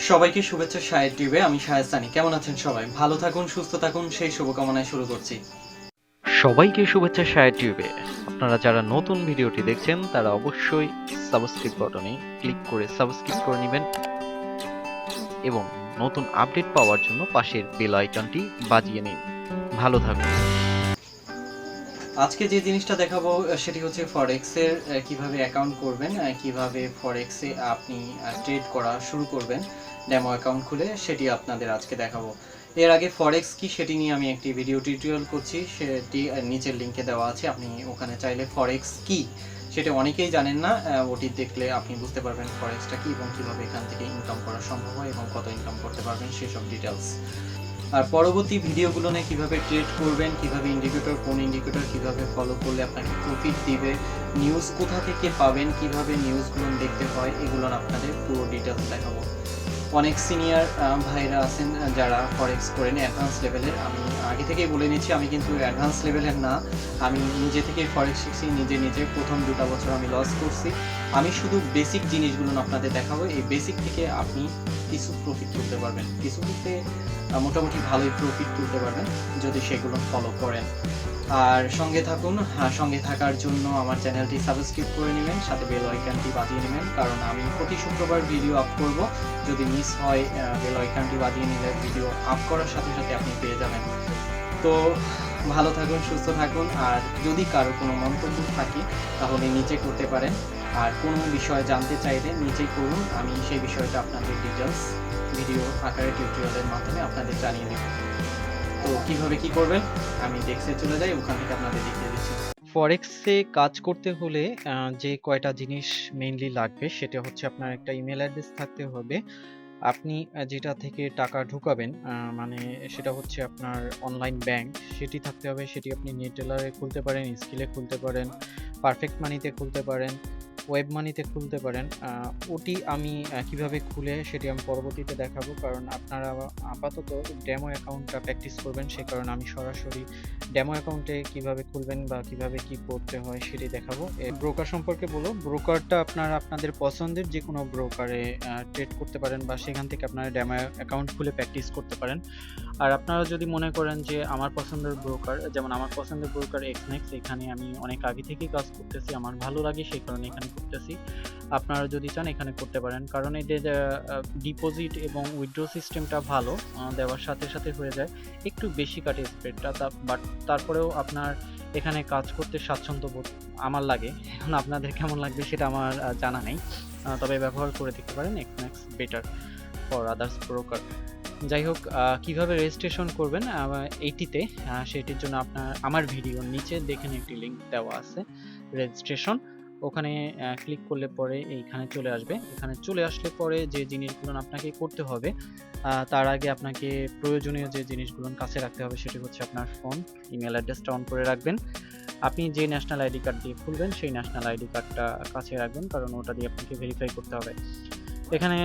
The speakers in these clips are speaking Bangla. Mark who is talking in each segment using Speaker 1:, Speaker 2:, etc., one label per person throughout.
Speaker 1: সবাইকে শুভেচ্ছা সাহেদ টিউবে। আমি সাহেদ সানি। কেমন আছেন সবাই? ভালো থাকুন, সুস্থ থাকুন, সেই শুভকামনায় শুরু করছি।
Speaker 2: সবাইকে শুভেচ্ছা সাহেদ টিউবে। আপনারা যারা নতুন ভিডিওটি দেখছেন তারা অবশ্যই সাবস্ক্রাইব বাটনে ক্লিক করে সাবস্ক্রাইব করে নেবেন এবং নতুন আপডেট পাওয়ার জন্য পাশের বেল আইকনটি বাজিয়ে নিন। ভালো থাকুন।
Speaker 1: আজকে যে জিনিসটা দেখাবো সেটি হচ্ছে ফরেক্সের কিভাবে অ্যাকাউন্ট করবেন, কিভাবে ফরেক্সে আপনি ট্রেড করা শুরু করবেন ডেমো অ্যাকাউন্ট খুলে, সেটি আপনাদের আজকে দেখাবো। এর আগে ফরেক্স কি সেটি নিয়ে আমি একটি ভিডিও টিউটোরিয়াল করছি, সেটি নিচের লিঙ্কে দেওয়া আছে। আপনি ওখানে চাইলে ফরেক্স কি সেটা অনেকেই জানেন না, ওটি দেখলে আপনি বুঝতে পারবেন ফরেক্সটা কি এবং কীভাবে এখান থেকে ইনকাম করা সম্ভব হয় এবং কত ইনকাম করতে পারবেন সেসব ডিটেলস। আর পরবর্তী ভিডিওগুলো নিয়ে কীভাবে ট্রেড করবেন, কীভাবে ইন্ডিকেটর, কোন ইন্ডিকেটর কীভাবে ফলো করলে আপনাকে প্রফিট দিবে, নিউজ কোথা থেকে পাবেন, কীভাবে নিউজগুলো দেখতে হয়, এগুলো আপনাদের পুরো ডিটেলস দেখাবো। অনেক সিনিয়র ভাইরা আছেন যারা ফরেক্স করেন অ্যাডভান্স লেভেলের। আমি আগে থেকেই বলে নিচ্ছি, আমি কিন্তু অ্যাডভান্স লেভেলের না। আমি নিজে থেকেই ফরেক্স শিখছি, নিজে প্রথম 2টা বছর আমি লস করছি। আমি শুধু বেসিক জিনিসগুলো আপনাদের দেখাবো। এই বেসিক থেকে আপনি কিছু প্রফিট তুলতে পারবেন, কিছুতে মোটামুটি ভালোই প্রফিট তুলতে পারবেন যদি সেগুলো ফলো করেন। আর সঙ্গে থাকুন। সঙ্গে থাকার জন্য আমার চ্যানেলটি সাবস্ক্রাইব করে নেবেন, সাথে বেল আইকনটি বাজিয়ে নেবেন, কারণ আমি প্রতি শুক্রবার ভিডিও আপ করব। যদি মিস হয়, বেল আইকনটি বাজিয়ে নিলে ভিডিও আপ করার সাথে সাথে আপনি পেয়ে যাবেন। তো ভালো থাকুন, সুস্থ থাকুন। আর যদি কারো কোনো মন্তব্য থাকে তাহলে নিচে করতে পারেন, আর কোনো বিষয় জানতে চাইলে নিচেই করুন। আমি সেই বিষয়টা আপনাদের ডিটেলস ভিডিও আকারে টিউটোরিয়ালের মাধ্যমে আপনাদের জানিয়ে দেব। তো কিভাবে কি করবেন আমি ডেস্কে চলে যাই, ওখান থেকে আপনাদের দেখিয়ে দিচ্ছি।
Speaker 2: ফরেক্সে কাজ করতে হলে যে কয়টা জিনিস মেইনলি লাগবে সেটা হচ্ছে আপনার একটা ইমেল অ্যাড্রেস থাকতে হবে। আপনি যেটা থেকে টাকা ঢুকাবেন, মানে সেটা হচ্ছে আপনার অনলাইন ব্যাংক, সেটি থাকতে হবে। সেটি আপনি নেটেলারে খুলতে পারেন, স্কিলে খুলতে পারেন, পারফেক্ট মানিতে খুলতে পারেন, ওয়েব মানিতে খুলতে পারেন। ওটি আমি কিভাবে খুলে সেটি আমি পরবর্তীতে দেখাবো, কারণ আপনারা আপাতত ডেমো অ্যাকাউন্টটা প্র্যাকটিস করবেন, সেই কারণে আমি সরাসরি ডেমো অ্যাকাউন্টে কিভাবে খুলবেন বা কিভাবে কি করতে হয় সেটি দেখাবো। ব্রোকার সম্পর্কে বলো, ব্রোকারটা আপনারা আপনাদের পছন্দের যে কোনো ব্রোকারে ট্রেড করতে পারেন বা সেখান থেকে আপনারা ডেমো অ্যাকাউন্ট খুলে প্র্যাকটিস করতে পারেন। আর আপনারা যদি মনে করেন যে আমার পছন্দের ব্রোকার, যেমন আমার পছন্দের ব্রোকার এক্সনেক্স, এখানে আমি অনেক আগে থেকেই কাজ করতেছি, আমার ভালো লাগে সেই কারণে এখানে করতেছি। আপনারা যদি চান এখানে করতে পারেন, কারণ এদের ডিপোজিট এবং উইথড্র সিস্টেমটা ভালো, দেওয়ার সাথে সাথে হয়ে যায়। একটু বেশি কাটে স্প্রেডটা, বাট তারপরেও আপনার এখানে কাজ করতে স্বাচ্ছন্দ্য বোধ আমার লাগে। এখন আপনাদের কেমন লাগবে সেটা আমার জানা নেই, তবে ব্যবহার করে দেখতে পারেন। এক্সনেক্স বেটার ফর আদার্স ব্রোকার। যাই হোক, কিভাবে রেজিস্ট্রেশন করবেন এইটিতে, সেটির জন্য আমার ভিডিওর নিচে দেখেন একটি লিংক দেওয়া আছে রেজিস্ট্রেশন। ওখানে ক্লিক করলে পরে এইখানে চলে আসবে। এখানে চলে আসলে পরে যে জিনিসগুলো আপনাকে করতে হবে, তার আগে আপনাকে প্রয়োজনীয় যে জিনিসগুলো কাছে রাখতে হবে সেটি হচ্ছে আপনার ফোন, ইমেল অ্যাড্রেসটা অন করে রাখবেন। আপনি যে ন্যাশনাল আইডি কার্ড দিয়ে খুলবেন সেই ন্যাশনাল আইডি কার্ডটা কাছে রাখবেন, কারণ ওটা দিয়ে আপনাকে ভেরিফাই করতে হবে। এখানে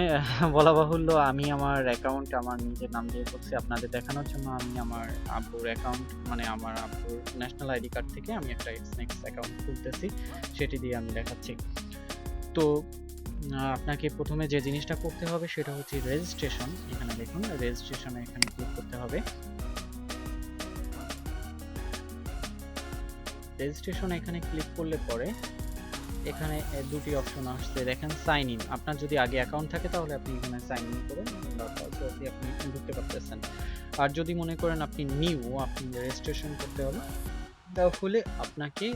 Speaker 2: বলা বাহুল্য, আমি আমার অ্যাকাউন্ট আমার নিজের নাম দিয়ে করছি আপনাদের দেখানোর জন্য। আমি আমার আব্বুর অ্যাকাউন্ট, মানে আমার আব্বুর ন্যাশনাল আইডি কার্ড থেকে আমি একটা এক্সনেক্স অ্যাকাউন্ট খুলতেছি, সেটি দিয়ে আমি দেখাচ্ছি। তো আপনাকে প্রথমে যে জিনিসটা করতে হবে সেটা হচ্ছে রেজিস্ট্রেশন। এখানে দেখুন, রেজিস্ট্রেশনে এখানে ক্লিক করতে হবে। রেজিস্ট্রেশন এখানে ক্লিক করলে পরে এখানে দুটি অপশন আসছে, দেখেন সাইন ইন। আপনার যদি আগে অ্যাকাউন্ট থাকে তাহলে আপনি এখানে সাইন ইন করেন, আপনি ঢুকতে পারতেছেন। আর যদি মনে করেন আপনি নিউ, আপনি রেজিস্ট্রেশন করতে হবে, তাহলে আপনাকে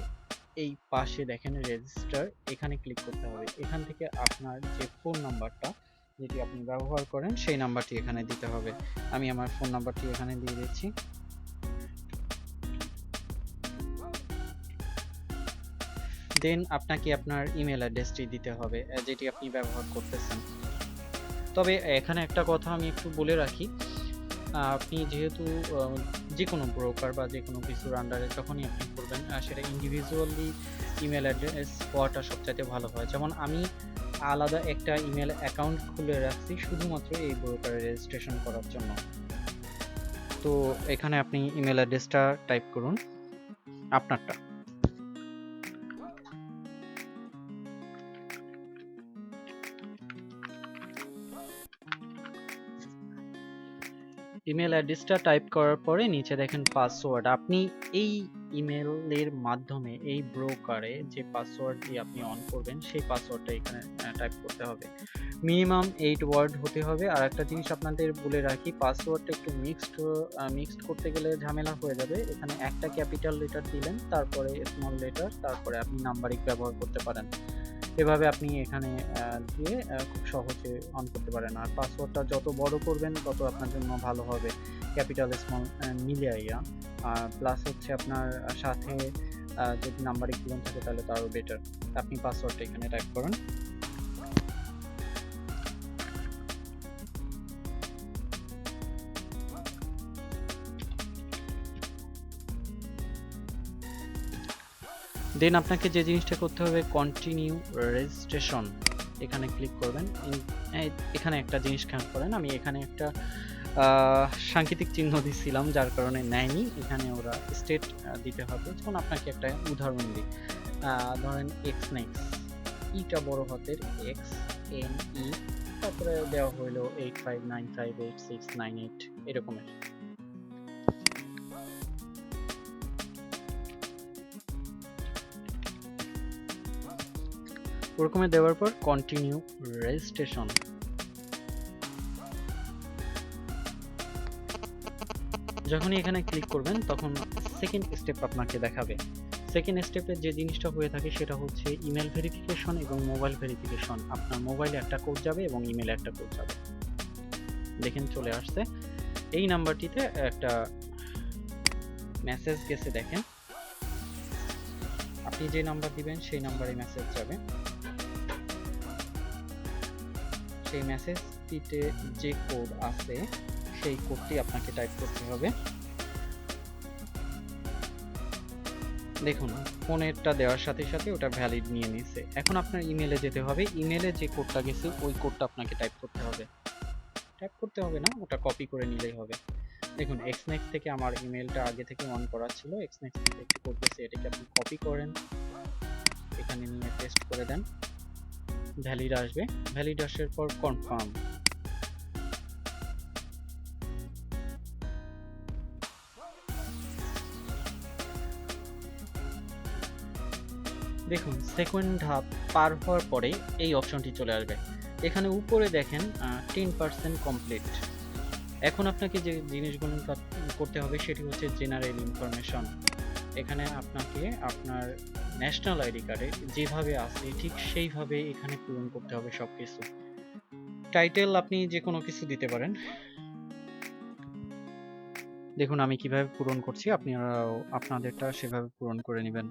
Speaker 2: এই পাশে দেখেন রেজিস্টার, এখানে ক্লিক করতে হবে। এখান থেকে আপনার যে ফোন নাম্বারটা যেটি আপনি ব্যবহার করেন সেই নাম্বারটি এখানে দিতে হবে। আমি আমার ফোন নাম্বারটি এখানে দিয়ে দিচ্ছি। দেন আপনাকে আপনার ইমেল অ্যাড্রেসটি দিতে হবে যেটি আপনি ব্যবহার করতেছেন। তবে এখানে একটা কথা আমি একটু বলে রাখি, আপনি যেহেতু যে কোনো ব্রোকার বা যে কোনো কিছুর আন্ডারে যখনই আপনি করবেন, সেটা ইন্ডিভিজুয়ালি ইমেল অ্যাড্রেস হওয়াটা সবচাইতে ভালো হয়। যেমন আমি আলাদা একটা ইমেল অ্যাকাউন্ট খুলে রাখছি শুধুমাত্র এই ব্রোকারে রেজিস্ট্রেশন করার জন্য। তো এখানে আপনি ইমেল অ্যাড্রেসটা টাইপ করুন আপনারটা। ইমেল অ্যাড্রেসটা টাইপ করার পরে নিচে দেখেন পাসওয়ার্ড। আপনি এই ইমেলের মাধ্যমে এই ব্রোকারে যে পাসওয়ার্ড দিয়ে আপনি অন করবেন সেই পাসওয়ার্ডটা এখানে টাইপ করতে হবে। মিনিমাম 8 ওয়ার্ড হতে হবে। আর একটা জিনিস আপনাদের বলে রাখি, পাসওয়ার্ডটা একটু মিক্সড করতে গেলে ঝামেলা হয়ে যাবে। এখানে একটা ক্যাপিটাল লেটার দিলেন, তারপরে স্মল লেটার, তারপরে আপনি নাম্বারিং ব্যবহার করতে পারেন। এভাবে আপনি এখানে দিয়ে খুব সহজে অন করতে পারেন। আর পাসওয়ার্ডটা যত বড় করবেন তত আপনার জন্য ভালো হবে, ক্যাপিটাল স্মল মিলিয়ে। প্লাস হচ্ছে আপনার সাথে যদি নাম্বারিং গুলো থাকে তাহলে তো আরো বেটার। আপনি পাসওয়ার্ডটা এখানে টাইপ করেন। দেন আপনাকে যে জিনিসটা করতে হবে, কন্টিনিউ রেজিস্ট্রেশন, এখানে ক্লিক করবেন। এখানে একটা জিনিস খেয়াল করেন, আমি এখানে একটা সাংকেতিক চিহ্ন দিচ্ছিলাম যার কারণে নেয়নি। এখানে ওরা স্টেট দিতে হবে। যেমন আপনাকে একটা উদাহরণ দিই, ধরেন এক্স নেক্স, ইটা বড় হাতের এক্স এন ই, তারপরে দেওয়া হইলো 85958698 এরকমের। ওরকমে দেওয়ার পর কন্টিনিউ রেজিস্ট্রেশন। যখনই এখানে ক্লিক করবেন তখন সেকেন্ড স্টেপ আপনাকে দেখাবে। সেকেন্ড স্টেপে যে জিনিসটা হয়ে থাকে সেটা হচ্ছে ইমেল ভেরিফিকেশন এবং মোবাইল ভেরিফিকেশন। আপনার মোবাইলে একটা কোড যাবে এবং ইমেলে একটা কোড যাবে। দেখেন চলে আসছে। এই নাম্বারটিতে একটা মেসেজ গেছে, দেখেন। আপনি যে নাম্বার দিবেন সেই নাম্বারে মেসেজ যাবে। সেই মেসেজটিতে যে কোড আছে সেই কোডটি আপনাকে টাইপ করতে হবে। দেখুন ফোনেরটা দেওয়ার সাথে সাথে ওটা ভ্যালিড নিয়ে নিছে। এখন আপনার ইমেলে যেতে হবে। ইমেলে যে কোডটা গেছে ওই কোডটা আপনাকে টাইপ করতে হবে। টাইপ করতে হবে না, ওটা কপি করে নিলেই হবে। দেখুন এক্সনেক্স থেকে আমার ইমেলটা আগে থেকে অন করা ছিল। এক্সনেক্স থেকে একটি কোড গেছে, এটাকে আপনি কপি করেন, এখানে নিয়ে পেস্ট করে দেন। ভ্যালিড আসবে। ভ্যালিড আসার পর কনফার্ম। দেখুন সেকেন্ড ধাপ পার হওয়ার পরে এই অপশনটি চলে আসবে। এখানে উপরে দেখেন 10% কমপ্লিট। এখন আপনাকে যে জিনিসগুলো করতে হবে সেটি হচ্ছে জেনারেল ইনফরমেশন। এখানে আপনাকে আপনার ন্যাশনাল আইডি কার্ডে যেভাবে আছে ঠিক সেইভাবে এখানে পূরণ করতে হবে সবকিছু। টাইটেল আপনি যে কোনো কিছু দিতে পারেন। দেখুন আমি কিভাবে পূরণ করছি, আপনারাও আপনাদেরটা সেভাবে পূরণ করে নেবেন।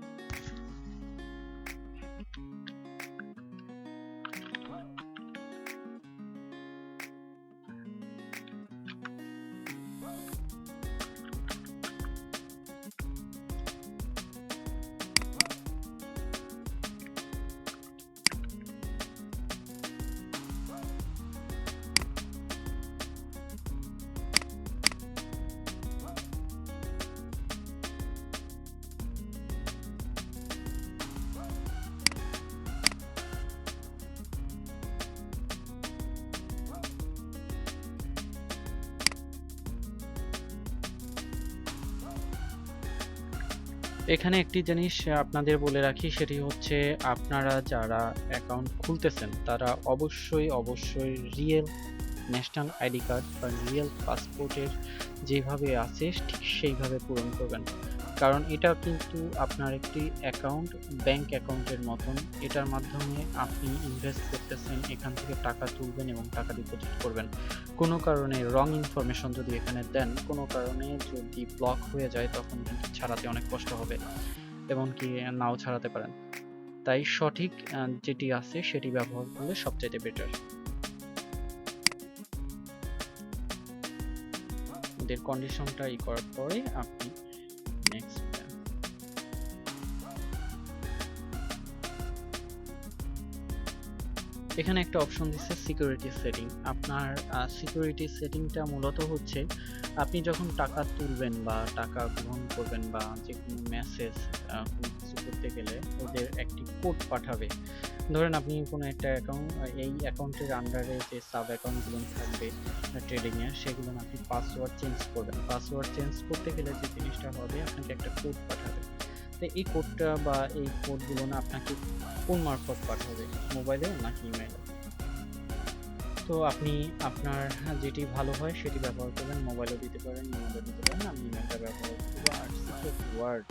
Speaker 2: এখানে একটি জিনিস আপনাদের বলে রাখি, সেটি হচ্ছে আপনারা যারা অ্যাকাউন্ট খুলতেছেন তারা অবশ্যই রিয়েল ন্যাশনাল আইডি কার্ড বা রিয়েল পাসপোর্টের যেভাবে আছে ঠিক সেইভাবে পূরণ করবেন। কারণ এটা কিন্তু আপনার একটি অ্যাকাউন্ট, ব্যাংক অ্যাকাউন্টের মতন। এটার মাধ্যমে আপনি ইনভেস্ট করতেছেন, এখান থেকে টাকা তুলবেন এবং টাকা ডিপোজিট করবেন। কোনো কারণে রং ইনফরমেশন যদি এখানে দেন, কোনো কারণে যদি ব্লক হয়ে যায় তখন কিন্তু ছাড়াতে অনেক কষ্ট হবে, এমনকি নাও ছাড়াতে পারেন। তাই সঠিক যেটি আছে সেটি ব্যবহার করলে সবচাইতে বেটার। এদের কন্ডিশনটা করার পরে আপনি নেক্সট। এখানে একটা অপশন দিচ্ছে সিকিউরিটি সেটিং। আপনার সিকিউরিটি সেটিংটা মূলত হচ্ছে আপনি যখন টাকা তুলবেন বা টাকা গ্রহণ করবেন বা যে কোনো মেসেজ কিছু করতে গেলে ওদের একটি কোড পাঠাবে। ধরেন আপনি কোনো একটা অ্যাকাউন্ট, এই অ্যাকাউন্টের আন্ডারে যে সাব অ্যাকাউন্টগুলো থাকবে ট্রেডিং এর, সেগুলো আপনি পাসওয়ার্ড চেঞ্জ করবেন। পাসওয়ার্ড চেঞ্জ করতে গেলে যে জিনিসটা হবে, আপনাকে একটা কোড পাঠাবে। তো এই কোডটা বা এই কোডগুলো আপনাকে কোন মারফত পাঠাবে, মোবাইলে নাকি ইমেইলে? তো আপনি আপনার যেটি ভালো হয় সেটি ব্যবহার করবেন। মোবাইলেও দিতে পারেন, ইমেইলেও দিতে পারেন। আমি ইমেইলটা ব্যবহার করব। আর সিক্রেট ওয়ার্ড,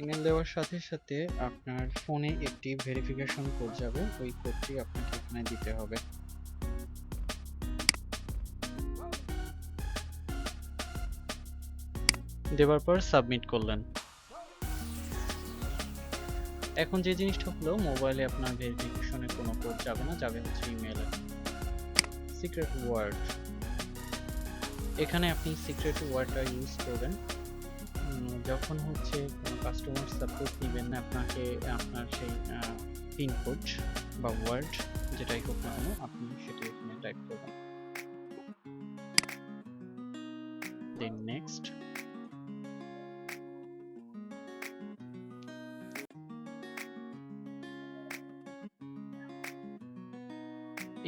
Speaker 2: ইমেল দেওয়ার সাথে সাথে আপনার ফোনে একটি ভেরিফিকেশন কোড যাবে, ওই কোডটি আপনাকে এখানে দিতে হবে। দেওয়ার পর সাবমিট করলেন। এখন যে জিনিসটা হলো, মোবাইলে আপনার ভেরিফিকেশনে কোনো কোড যাবে না, যাবে হচ্ছে ইমেইলে। সিক্রেট ওয়ার্ড, এখানে আপনি সিক্রেট ওয়ার্ডটা ইউজ করবেন যখন হচ্ছে কোনো কাস্টমার সাপোর্ট নেবেন না, আপনাকে আপনার সেই পিন কোড বা ওয়ার্ড যেটাই হোক না কেন, আপনি সেটি এখানে টাইপ করবেন। Then next.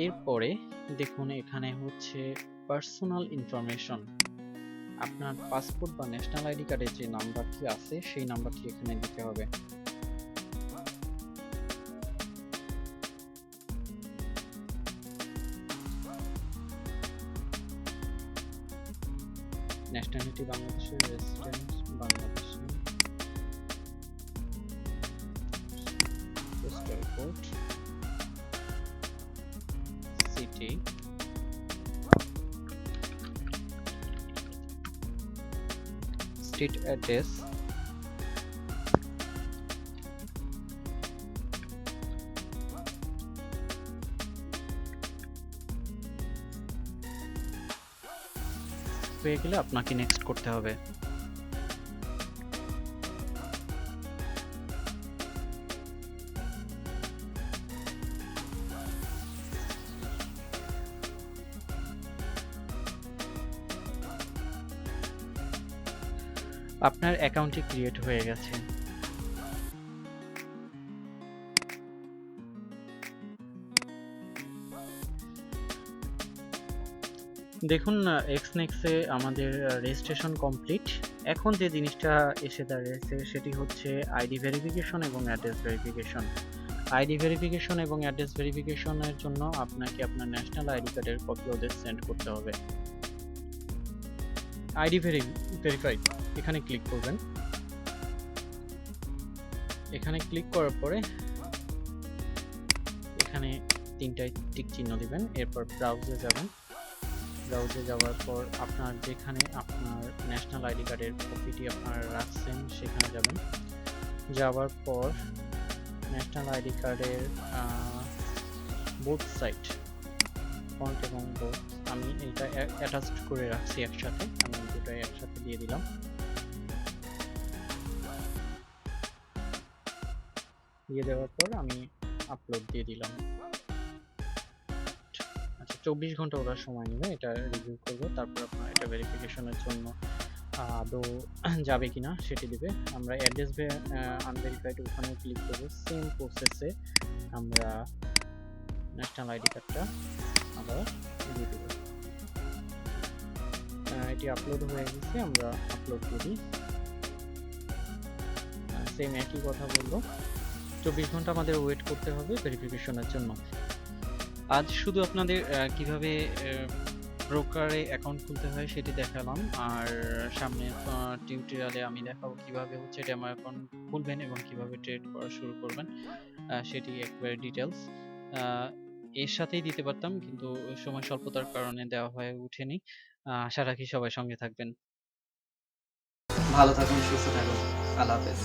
Speaker 2: এরপরে দেখুন এখানে হচ্ছে পার্সোনাল ইনফরমেশন, আপনার পাসপোর্ট বা ন্যাশনাল আইডি কার্ডের যে নাম্বারটি আছে সেই নাম্বারটি এখানে দিতে হবে। ন্যাশনালিটি বাংলাদেশের, রেসিডেন্ট বাংলাদেশে, postal code, city, street address, হয়ে গেলে আপনাকে নেক্সট করতে হবে। আপনার অ্যাকাউন্টটি ক্রিয়েট হয়ে গেছে। দেখুন এক্সনেক্সে আমাদের রেজিস্ট্রেশন কমপ্লিট। এখন যে জিনিসটা এসে দাঁড়িয়েছে সেটি হচ্ছে আইডি ভেরিফিকেশন এবং অ্যাড্রেস ভেরিফিকেশন। আইডি ভেরিফিকেশন এবং অ্যাড্রেস ভেরিফিকেশনের জন্য আপনাকে আপনার ন্যাশনাল আইডি কার্ডের কপি ওদের সেন্ড করতে হবে। আইডি ভেরিফাই, এখানে ক্লিক করবেন। এখানে ক্লিক করার পরে এখানে তিনটায় টিক চিহ্ন দিবেন, এরপর ব্রাউজে যাবেন। ব্রাউজে যাওয়ার পর আপনার যেখানে আপনার ন্যাশনাল আইডি কার্ডের কপিটি আপনারা রাখছেন সেখানে যাবেন। যাওয়ার পর ন্যাশনাল আইডি কার্ডের বোথ সাইড, ফ্রন্ট এবং বোথ, আমি এটা অ্যাটাচড করে রাখছি একসাথে, আমি দুটোই একসাথে দিয়ে দিলাম। দিয়ে দেওয়ার পর আমি আপলোড দিয়ে দিলাম। আচ্ছা, 24 ঘন্টা ওরা সময় নেবে এটা রিভিউ করবে, তারপর আপনার এটা ভেরিফিকেশনের জন্য আদৌ যাবে কিনা সেটি দিবে। আমরা অ্যাড্রেস আনভেরিফাইড ওখানে ক্লিক করব। সেম প্রসেসে আমরা ন্যাশনাল আইডি কার্ডটা আবার দিয়ে দেব। এটি আপলোড হয়ে গেছে, আমরা আপলোড দিয়ে দিই। সেম একই কথা বলবো, 24 ঘন্টা আমাদের ওয়েট করতে হবে ভেরিফিকেশনের জন্য। আজ শুধু আপনাদের কিভাবে ব্রোকারে অ্যাকাউন্ট খুলতে হয় সেটি দেখালাম, আর সামনে টিউটোরিয়ালে আমি দেখাবো কিভাবে হচ্ছে ডেমো অ্যাকাউন্ট খুলবেন এবং কিভাবে ট্রেড করা শুরু করবেন, সেটি একবারে ডিটেলস। এর সাথেই দিতে পারতাম কিন্তু সময় স্বল্পতার কারণে দেওয়া হয়ে ওঠেনি। আশা রাখি সবাই সঙ্গে থাকবেন।
Speaker 1: ভালো থাকুন, সুস্থ থাকুন। আল্লাহ হাফেজ।